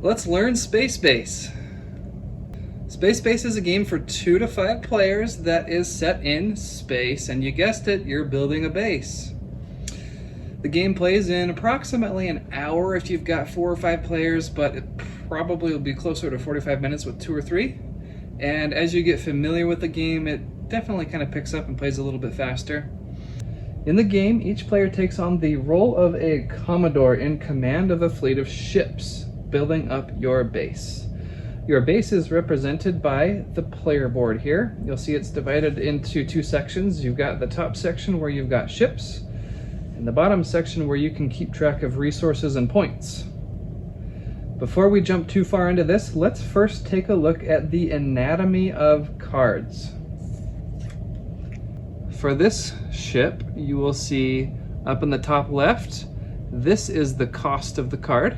Let's learn Space Base. Space Base is a game for 2 to 5 players that is set in space, and you guessed it, you're building a base. The game plays in approximately an hour if you've got 4 or 5 players, but it probably will be closer to 45 minutes with 2 or 3. And as you get familiar with the game, it definitely kind of picks up and plays a little bit faster. In the game, each player takes on the role of a Commodore in command of a fleet of ships, building up your base. Your base is represented by the player board here. You'll see it's divided into 2 sections. You've got the top section where you've got ships, and the bottom section where you can keep track of resources and points. Before we jump too far into this, let's first take a look at the anatomy of cards. For this ship, you will see up in the top left, this is the cost of the card,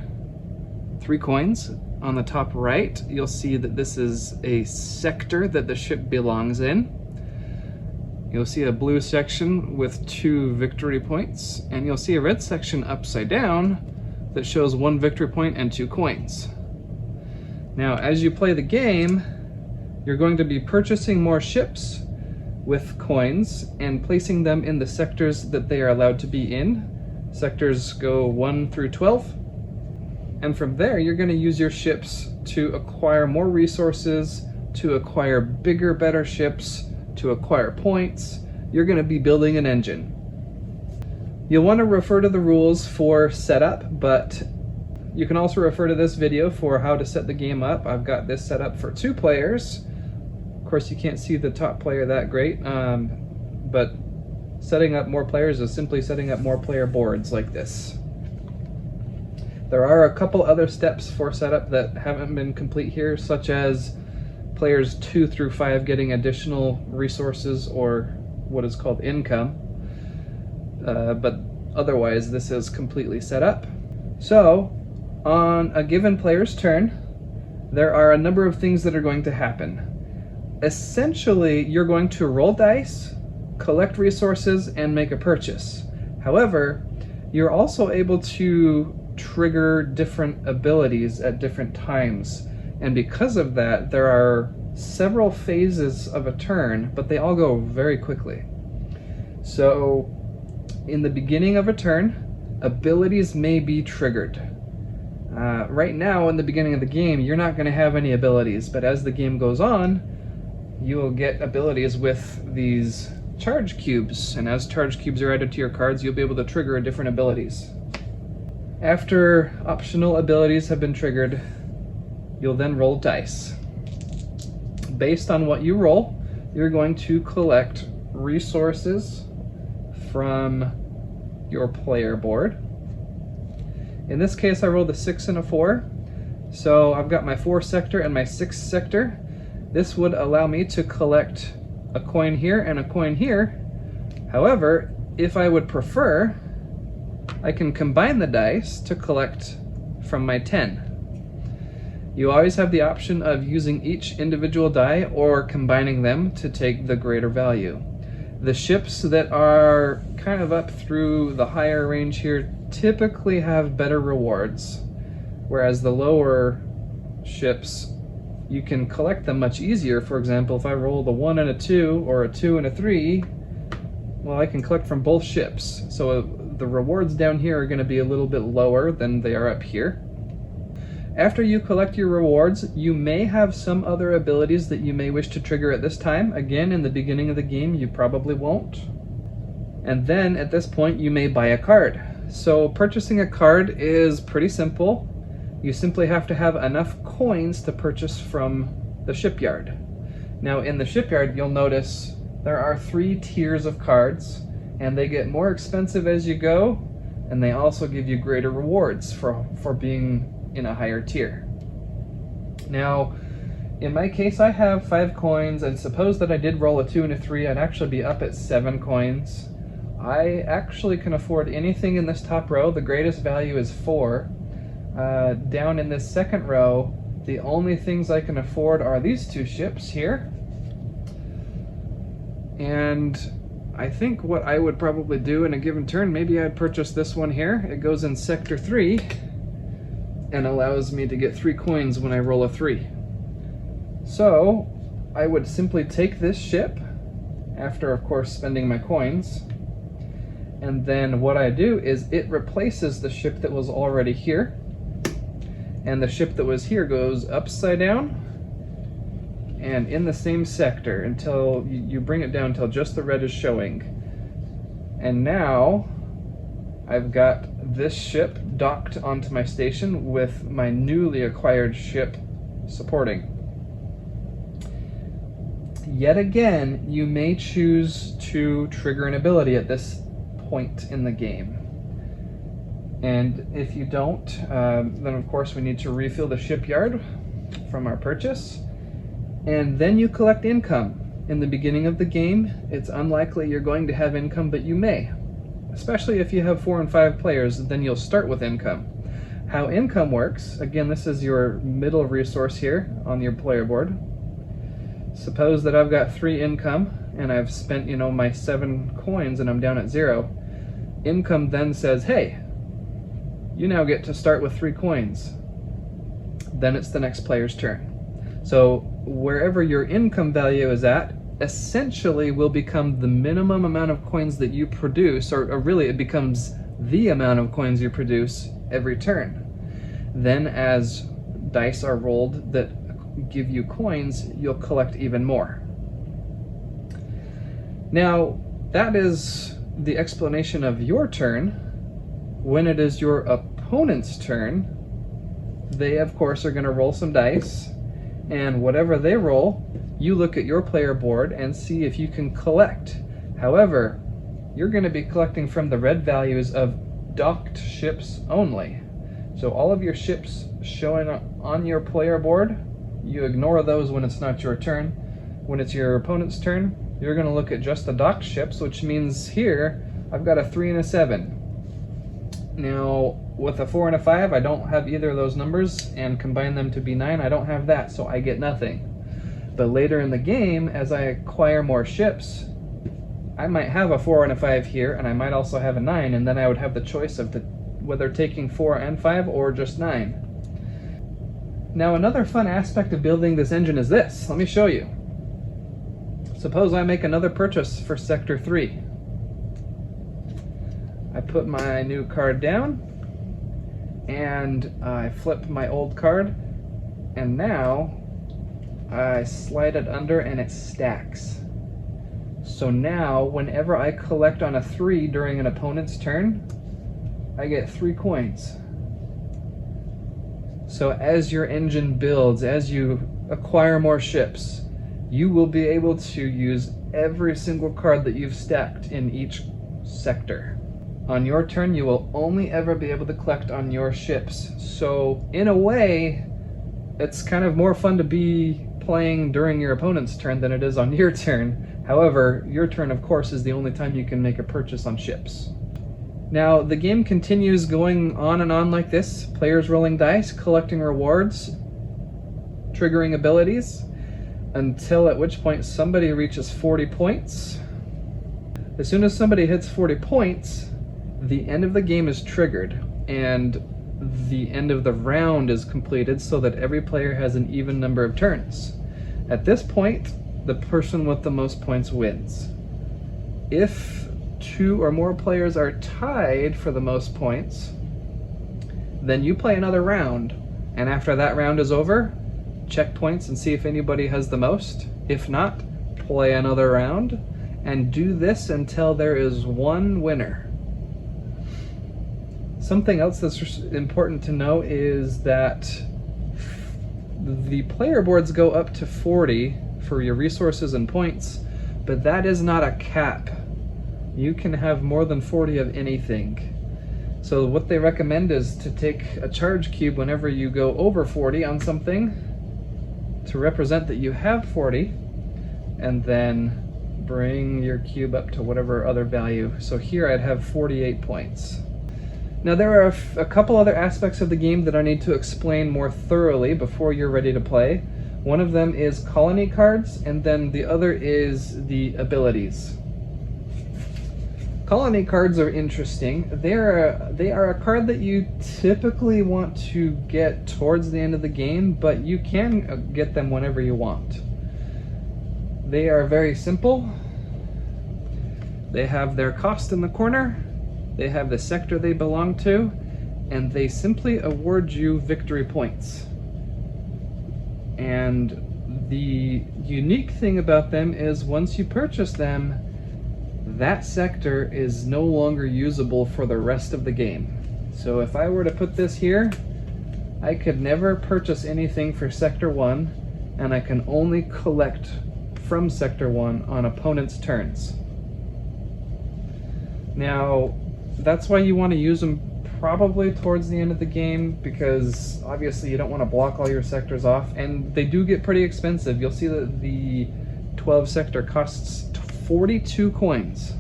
3 coins. On the top right, you'll see that this is a sector that the ship belongs in. You'll see a blue section with 2 victory points, and you'll see a red section upside down that shows 1 victory point and 2 coins. Now, as you play the game, you're going to be purchasing more ships with coins and placing them in the sectors that they are allowed to be in. Sectors go 1 through 12. And from there, you're going to use your ships to acquire more resources, to acquire bigger, better ships, to acquire points. You're going to be building an engine. You'll want to refer to the rules for setup, but you can also refer to this video for how to set the game up. I've got this set up for 2 players. Of course, you can't see the top player that great, but setting up more players is simply setting up more player boards like this. There are a couple other steps for setup that haven't been complete here, such as players 2 through 5 getting additional resources or what is called income. But otherwise, this is completely set up. So, on a given player's turn, there are a number of things that are going to happen. Essentially, you're going to roll dice, collect resources, and make a purchase. However, you're also able to trigger different abilities at different times, and because of that, there are several phases of a turn, but they all go very quickly. So in the beginning of a turn, abilities may be triggered. Right now in the beginning of the game, you're not going to have any abilities, but as the game goes on, you will get abilities with these charge cubes, and as charge cubes are added to your cards, you'll be able to trigger different abilities. After optional abilities have been triggered, you'll then roll dice. Based on what you roll, you're going to collect resources from your player board. In this case, I rolled a 6 and a 4, so I've got my 4 sector and my 6 sector. This would allow me to collect a coin here and a coin here. However, if I would prefer, I can combine the dice to collect from my 10. You always have the option of using each individual die or combining them to take the greater value. The ships that are kind of up through the higher range here typically have better rewards, whereas the lower ships, you can collect them much easier. For example, if I roll a 1 and a 2 or a 2 and a 3, well, I can collect from both ships. So the rewards down here are going to be a little bit lower than they are up here. After you collect your rewards, you may have some other abilities that you may wish to trigger at this time. Again, in the beginning of the game, you probably won't. And then at this point, you may buy a card. So purchasing a card is pretty simple. You simply have to have enough coins to purchase from the shipyard. Now in the shipyard, you'll notice there are 3 tiers of cards, and they get more expensive as you go, and they also give you greater rewards for being in a higher tier. Now, in my case, I have 5 coins, and suppose that I did roll a 2 and a 3, I'd actually be up at 7 coins. I actually can afford anything in this top row. The greatest value is 4. Down in this second row, the only things I can afford are these 2 ships here. And I think what I would probably do in a given turn, maybe I'd purchase this one here. It goes in Sector 3. and allows me to get 3 coins when I roll a 3. So I would simply take this ship, after of course spending my coins, and then what I do is it replaces the ship that was already here, and the ship that was here goes upside down and in the same sector until you bring it down until just the red is showing. And now I've got this ship docked onto my station with my newly acquired ship supporting. Yet again, you may choose to trigger an ability at this point in the game. And if you don't, then of course we need to refill the shipyard from our purchase. And then you collect income. In the beginning of the game, it's unlikely you're going to have income, but you may. Especially if you have 4 and 5 players, then you'll start with income. How income works, again, this is your middle resource here on your player board. Suppose that I've got 3 income and I've spent, my 7 coins and I'm down at 0. Income then says, hey, you now get to start with 3 coins. Then it's the next player's turn. So wherever your income value is at, essentially will become the minimum amount of coins that you produce, or really it becomes the amount of coins you produce every turn. Then as dice are rolled that give you coins, you'll collect even more. Now, that is the explanation of your turn. When it is your opponent's turn, they of course are going to roll some dice, and whatever they roll, you look at your player board and see if you can collect. However, you're going to be collecting from the red values of docked ships only. So all of your ships showing on your player board, you ignore those when it's not your turn. When it's your opponent's turn, you're going to look at just the docked ships, which means here I've got a 3 and a 7. Now, with a 4 and a 5, I don't have either of those numbers, and combine them to be 9, I don't have that, so I get nothing. But later in the game, as I acquire more ships, I might have a 4 and a 5 here, and I might also have a 9, and then I would have the choice of whether taking 4 and 5 or just 9. Now, another fun aspect of building this engine is this. Let me show you. Suppose I make another purchase for Sector 3. I put my new card down, and I flip my old card, and now I slide it under and it stacks. So now, whenever I collect on a 3 during an opponent's turn, I get 3 coins. So as your engine builds, as you acquire more ships, you will be able to use every single card that you've stacked in each sector. On your turn, you will only ever be able to collect on your ships. So in a way, it's kind of more fun to be playing during your opponent's turn than it is on your turn. However, your turn, of course, is the only time you can make a purchase on ships. Now, the game continues going on and on like this. Players rolling dice, collecting rewards, triggering abilities, until at which point somebody reaches 40 points. As soon as somebody hits 40 points, the end of the game is triggered, and the end of the round is completed so that every player has an even number of turns. At this point, the person with the most points wins. If 2 or more players are tied for the most points, then you play another round, and after that round is over, check points and see if anybody has the most. If not, play another round, and do this until there is one winner. Something else that's important to know is that the player boards go up to 40 for your resources and points, but that is not a cap. You can have more than 40 of anything. So what they recommend is to take a charge cube whenever you go over 40 on something to represent that you have 40, and then bring your cube up to whatever other value. So here I'd have 48 points. Now there are a couple other aspects of the game that I need to explain more thoroughly before you're ready to play. One of them is colony cards, and then the other is the abilities. Colony cards are interesting. They are a card that you typically want to get towards the end of the game, but you can get them whenever you want. They are very simple. They have their cost in the corner, they have the sector they belong to, and they simply award you victory points. And the unique thing about them is once you purchase them, that sector is no longer usable for the rest of the game. So if I were to put this here, I could never purchase anything for Sector 1, and I can only collect from Sector 1 on opponent's turns. Now, that's why you want to use them probably towards the end of the game, because obviously you don't want to block all your sectors off, and they do get pretty expensive. You'll see that the 12 sector costs 42 coins,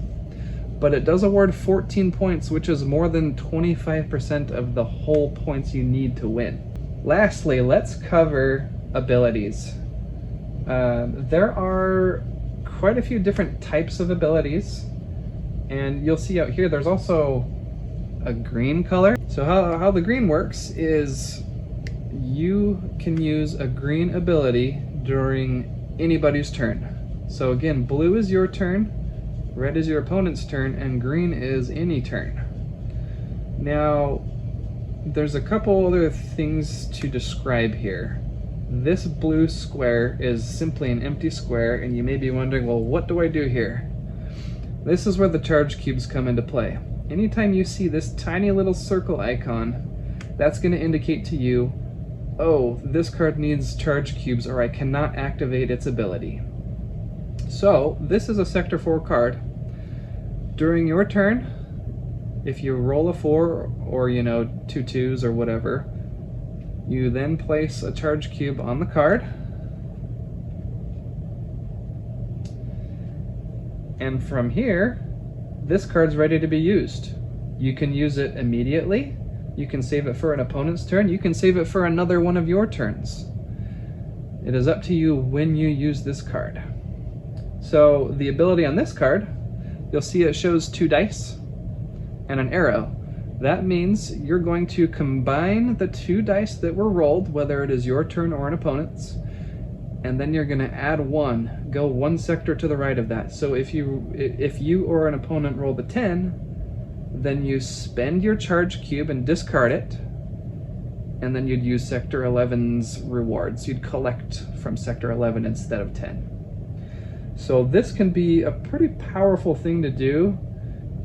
but it does award 14 points, which is more than 25% of the whole points you need to win. Lastly, let's cover abilities. There are quite a few different types of abilities, and you'll see out here there's also a green color. So how the green works is you can use a green ability during anybody's turn. So again, blue is your turn, red is your opponent's turn, and green is any turn. Now, there's a couple other things to describe here. This blue square is simply an empty square, and you may be wondering, well, what do I do here? This is where the charge cubes come into play. Anytime you see this tiny little circle icon, that's going to indicate to you, oh, this card needs charge cubes or I cannot activate its ability. So this is a Sector 4 card. During your turn, if you roll a 4 or 2 2s or whatever, you then place a charge cube on the card, and from here this card's ready to be used. You can use it immediately, you can save it for an opponent's turn, you can save it for another one of your turns. It is up to you when you use this card. So the ability on this card, you'll see it shows 2 dice and an arrow. That means you're going to combine the 2 dice that were rolled, whether it is your turn or an opponent's, and then you're going to add 1, go 1 sector to the right of that. So if you or an opponent rolled a 10, then you spend your charge cube and discard it, and then you'd use Sector 11's rewards. You'd collect from Sector 11 instead of 10. So this can be a pretty powerful thing to do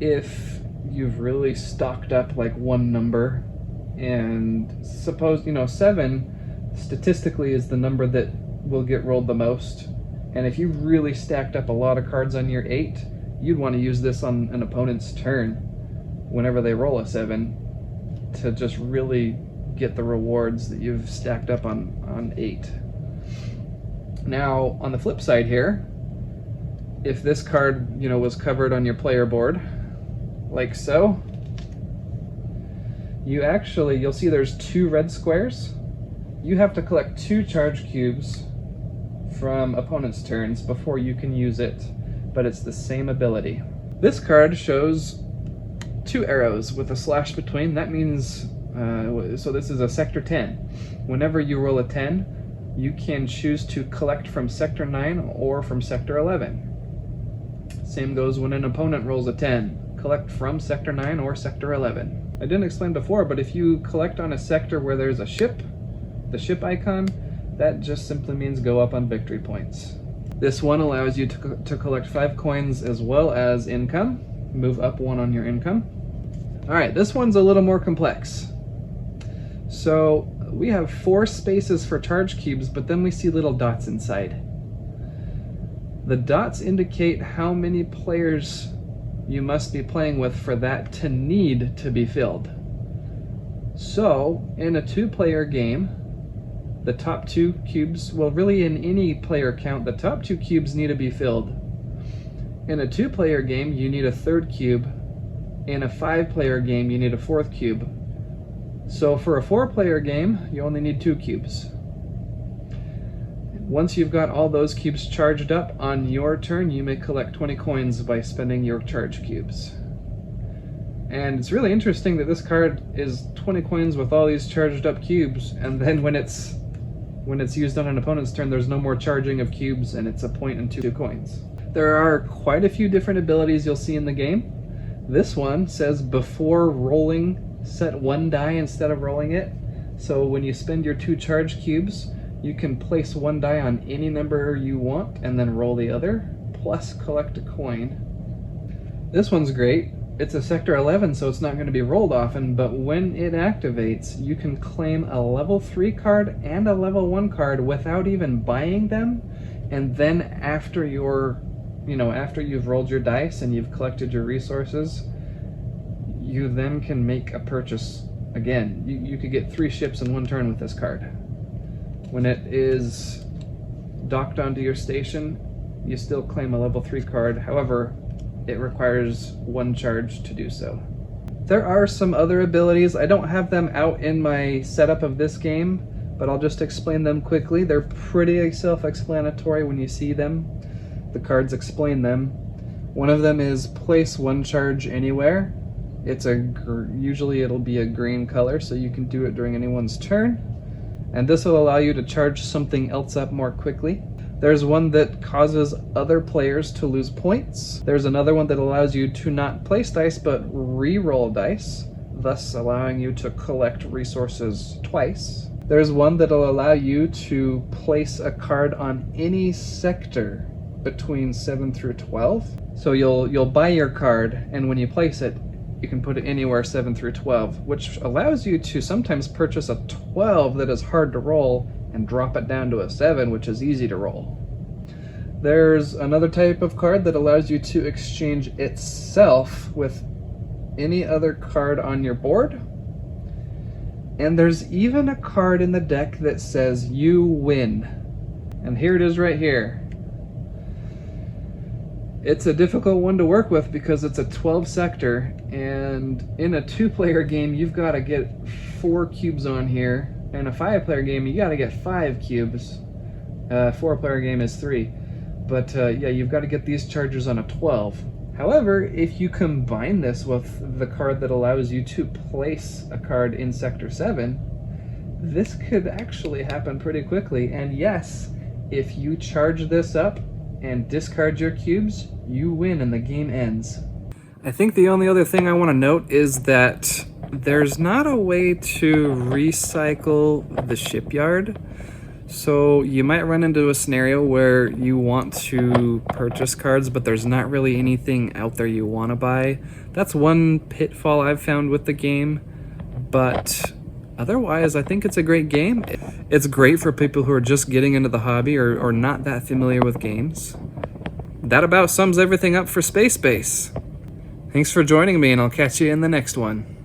if you've really stocked up like one number, and suppose 7 statistically is the number that will get rolled the most, and if you really stacked up a lot of cards on your 8, you'd want to use this on an opponent's turn whenever they roll a 7 to just really get the rewards that you've stacked up on 8. Now on the flip side here, if this card was covered on your player board like so, you'll see there's 2 red squares. You have to collect 2 charge cubes from opponent's turns before you can use it, but it's the same ability. This card shows 2 arrows with a slash between. That means, so this is a Sector 10. Whenever you roll a 10, you can choose to collect from Sector 9 or from Sector 11. Same goes when an opponent rolls a 10. Collect from Sector 9 or Sector 11. I didn't explain before, but if you collect on a sector where there's a ship, the ship icon, that just simply means go up on victory points. This one allows you to collect 5 coins as well as income. Move up 1 on your income. Alright, this one's a little more complex. So we have 4 spaces for charge cubes, but then we see little dots inside. The dots indicate how many players you must be playing with for that to need to be filled. So in a 2-player game, the top 2 cubes, well really in any player count, the top 2 cubes need to be filled. In a 2-player game, you need a 3rd cube. In a 5-player game, you need a 4th cube. So for a 4-player game, you only need 2 cubes. Once you've got all those cubes charged up on your turn, you may collect 20 coins by spending your charge cubes. And it's really interesting that this card is 20 coins with all these charged up cubes, and then when it's used on an opponent's turn, there's no more charging of cubes, and it's a point and 2 coins. There are quite a few different abilities you'll see in the game. This one says before rolling, set 1 die instead of rolling it. So when you spend your 2 charge cubes, you can place 1 die on any number you want and then roll the other, plus collect a coin. This one's great. It's a Sector 11, so it's not going to be rolled often, but when it activates, you can claim a level 3 card and a level 1 card without even buying them, and then after after you've rolled your dice and you've collected your resources, you then can make a purchase again. You could get 3 ships in 1 turn with this card. When it is docked onto your station, you still claim a level 3 card. However, it requires 1 charge to do so. There are some other abilities. I don't have them out in my setup of this game, but I'll just explain them quickly. They're pretty self-explanatory when you see them. The cards explain them. One of them is place 1 charge anywhere. Usually it'll be a green color, so you can do it during anyone's turn. And this will allow you to charge something else up more quickly. There's one that causes other players to lose points. There's another one that allows you to not place dice, but re-roll dice, thus allowing you to collect resources twice. There's one that'll allow you to place a card on any sector between 7 through 12. So you'll buy your card, and when you place it, you can put it anywhere 7 through 12, which allows you to sometimes purchase a 12 that is hard to roll and drop it down to a 7, which is easy to roll. There's another type of card that allows you to exchange itself with any other card on your board. And there's even a card in the deck that says you win. And here it is right here. It's a difficult one to work with because it's a 12 sector, and in a 2-player game you've got to get 4 cubes on here. In a 5-player game you got to get 5 cubes. 4-player game is 3. But yeah, you've got to get these chargers on a 12. However, if you combine this with the card that allows you to place a card in Sector 7, this could actually happen pretty quickly. And yes, if you charge this up and discard your cubes, you win and the game ends. I think the only other thing I want to note is that there's not a way to recycle the shipyard. So you might run into a scenario where you want to purchase cards, but there's not really anything out there you want to buy. That's one pitfall I've found with the game, but otherwise I think it's a great game. It's great for people who are just getting into the hobby or not that familiar with games. That about sums everything up for Space Base. Thanks for joining me, and I'll catch you in the next one.